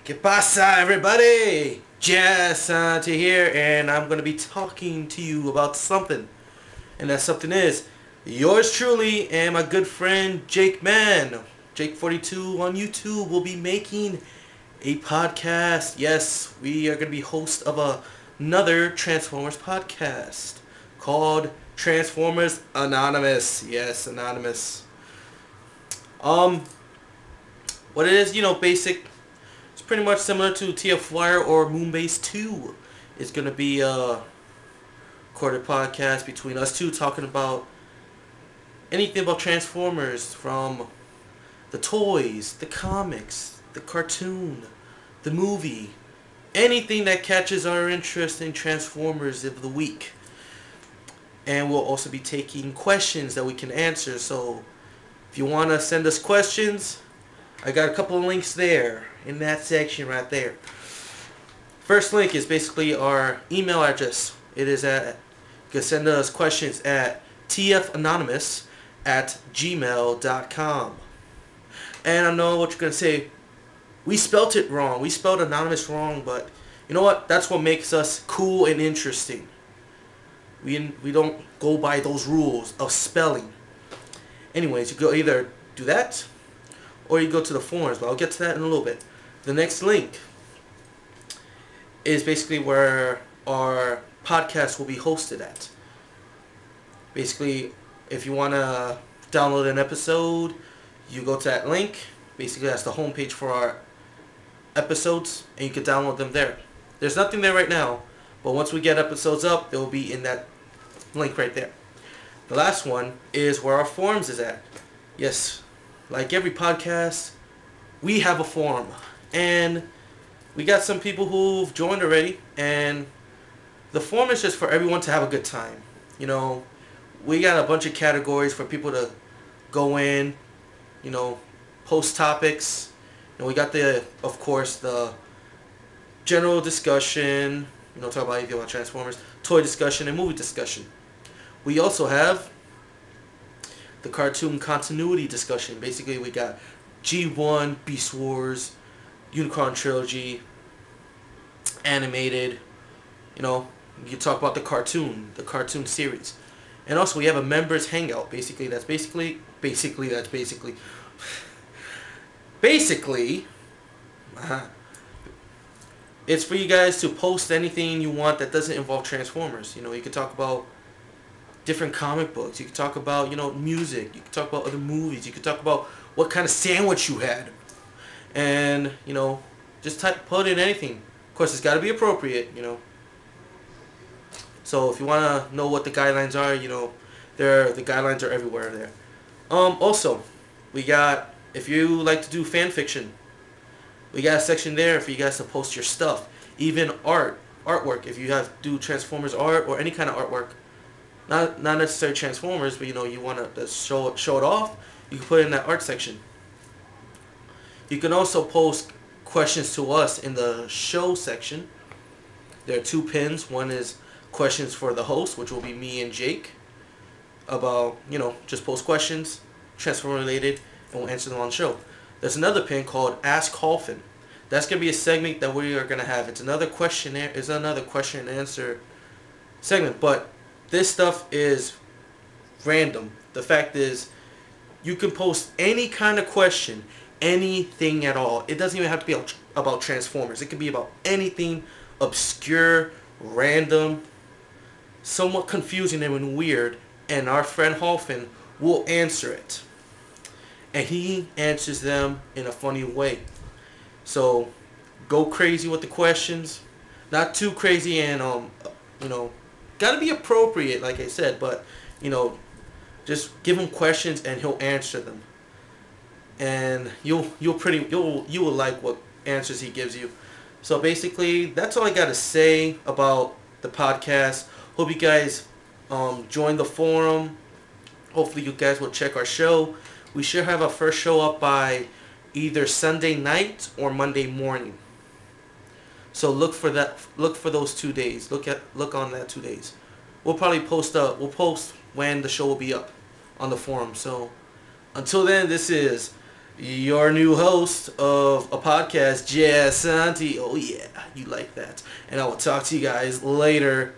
¿Qué pasa, everybody? Santa here, and I'm going to be talking to you about something. And that something is yours truly and my good friend Jake Man. Jake42 on YouTube will be making a podcast. Yes, we are going to be host of another Transformers podcast called Transformers Anonymous. Yes, Anonymous. Um, what it is, basic. It's pretty much similar to TFwire or Moonbase 2. It's going to be a recorded podcast between us two talking about anything about Transformers, from the toys, the comics, the cartoon, the movie, anything that catches our interest in Transformers of the week. And we'll also be taking questions that we can answer. So if you want to send us questions, I got a couple of links there in that section right there. First link is basically our email address. It is at, you can send us questions at tfanonymous@gmail.com. And I know what you're going to say. We spelt it wrong. We spelled anonymous wrong, but you know what? That's what makes us cool and interesting. We don't go by those rules of spelling. Anyways, you go either do that or you go to the forums, but I'll get to that in a little bit. The next link is basically where our podcast will be hosted at. Basically, if you want to download an episode, you go to that link. Basically, that's the homepage for our episodes, and you can download them there. There's nothing there right now, but once we get episodes up, they will be in that link right there. The last one is where our forums is at. Yes, like every podcast, we have a forum, and we got some people who've joined already, and the forum is just for everyone to have a good time. We got a bunch of categories for people to go in, post topics. We got of course, the general discussion, talk about anything about Transformers, toy discussion, and movie discussion. We also have the cartoon continuity discussion. Basically, we got G1, Beast Wars, Unicron Trilogy, animated. You talk about the cartoon series. And also we have a members hangout. Basically, it's for you guys to post anything you want that doesn't involve Transformers. You can talk about different comic books. You can talk about, music. You can talk about other movies. You can talk about what kind of sandwich you had. And, just put in anything. Of course, it's got to be appropriate, So if you want to know what the guidelines are, the guidelines are everywhere there. Also, we got, if you like to do fan fiction, we got a section there for you guys to post your stuff. Even artwork. If you have do Transformers art or any kind of artwork, not necessarily Transformers, but you want to show it off, you can put it in that art section. You can also post questions to us in the show section. There are two pins. One is questions for the host, which will be me and Jake, about, just post questions, Transformer related, and we'll answer them on the show. There's another pin called Ask Holfin. That's going to be a segment that we are going to have. It's another question and answer segment, but this stuff is random. The fact is, you can post any kind of question, anything at all. It doesn't even have to be about Transformers. It could be about anything obscure, random, somewhat confusing and weird, and our friend Holfin will answer it. And he answers them in a funny way. So go crazy with the questions. Not too crazy, and gotta be appropriate, like I said, but just give him questions and he'll answer them. And you will like what answers he gives you. So basically, that's all I gotta say about the podcast. Hope you guys join the forum. Hopefully you guys will check our show. We should have our first show up by either Sunday night or Monday morning. So look for that. Look for those 2 days. Look on that 2 days. We'll probably post when the show will be up on the forum. So until then, this is your new host of a podcast, Jazz Santi. Oh yeah, you like that. And I will talk to you guys later.